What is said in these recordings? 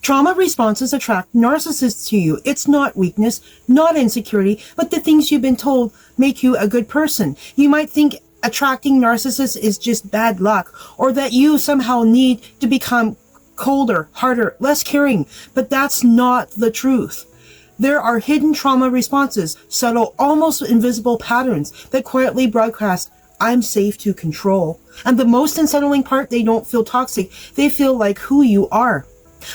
Trauma responses attract narcissists to you. It's not weakness, not insecurity, but the things you've been told make you a good person. You might think attracting narcissists is just bad luck, or that you somehow need to become colder, harder, less caring, but that's not the truth. There are hidden trauma responses, subtle, almost invisible patterns that quietly broadcast, I'm safe to control. And the most unsettling part, they don't feel toxic. They feel like who you are.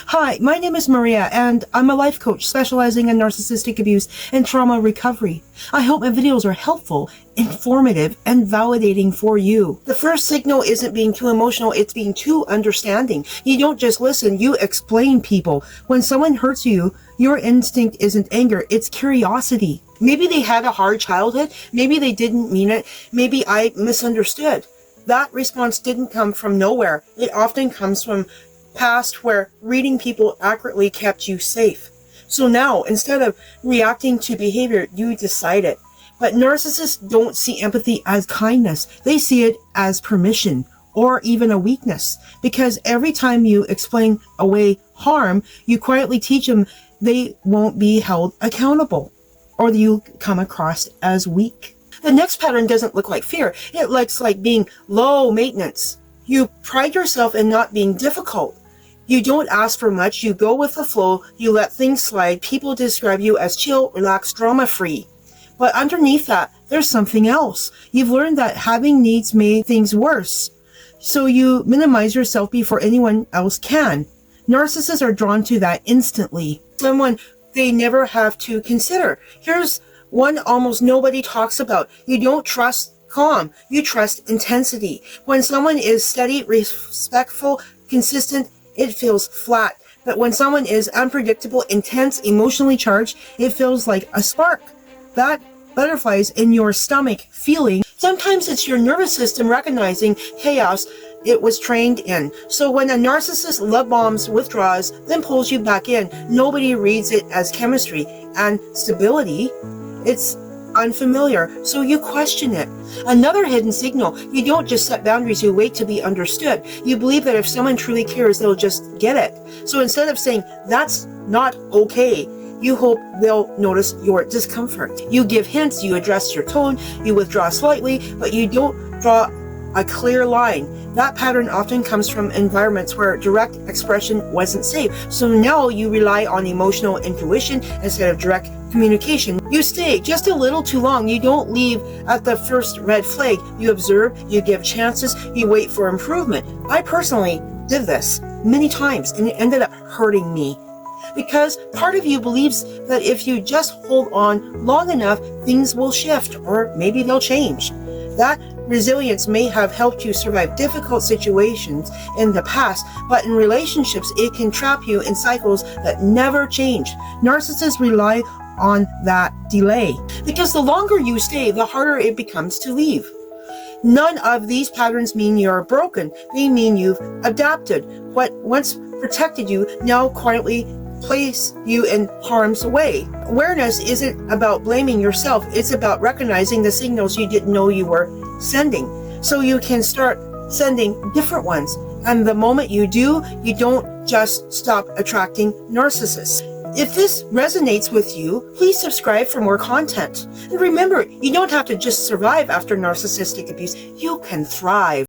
Hi, my name is Maria, and I'm a life coach specializing in narcissistic abuse and trauma recovery. I hope my videos are helpful, informative, and validating for you. The first signal isn't being too emotional, it's being too understanding. You don't just listen, you explain people. When someone hurts you, your instinct isn't anger, it's curiosity. Maybe they had a hard childhood, maybe they didn't mean it, maybe I misunderstood. That response didn't come from nowhere. It often comes from past where reading people accurately kept you safe. So now, instead of reacting to behavior, you decide it. But narcissists don't see empathy as kindness. They see it as permission or even a weakness. Because every time you explain away harm, you quietly teach them they won't be held accountable, or you come across as weak. The next pattern doesn't look like fear. It looks like being low maintenance. You pride yourself in not being difficult. You don't ask for much, you go with the flow, you let things slide. People describe you as chill, relaxed, drama-free. But underneath that, there's something else. You've learned that having needs made things worse. So you minimize yourself before anyone else can. Narcissists are drawn to that instantly. Someone they never have to consider. Here's one almost nobody talks about. You don't trust calm, you trust intensity. When someone is steady, respectful, consistent, it feels flat. But when someone is unpredictable, intense, emotionally charged, it feels like a spark. That butterflies in your stomach feeling. Sometimes it's your nervous system recognizing chaos it was trained in. So when a narcissist love bombs, withdraws, then pulls you back in, nobody reads it as chemistry and stability. It's unfamiliar, so you question it. Another hidden signal, you don't just set boundaries, you wait to be understood. You believe that if someone truly cares, they'll just get it. So instead of saying, that's not okay, you hope they'll notice your discomfort. You give hints, you adjust your tone, you withdraw slightly, but you don't draw a clear line. That pattern often comes from environments where direct expression wasn't safe. So now you rely on emotional intuition instead of direct communication. You stay just a little too long. You don't leave at the first red flag. You observe, you give chances, you wait for improvement. I personally did this many times and it ended up hurting me. Because part of you believes that if you just hold on long enough, things will shift or maybe they'll change. That resilience may have helped you survive difficult situations in the past, but in relationships, it can trap you in cycles that never change. Narcissists rely on that delay because the longer you stay, the harder it becomes to leave. None of these patterns mean you're broken. They mean you've adapted. What once protected you now quietly place you in harm's way. Awareness isn't about blaming yourself. It's about recognizing the signals you didn't know you were sending. So you can start sending different ones. And the moment you do, you don't just stop attracting narcissists. If this resonates with you, please subscribe for more content. And remember, you don't have to just survive after narcissistic abuse. You can thrive.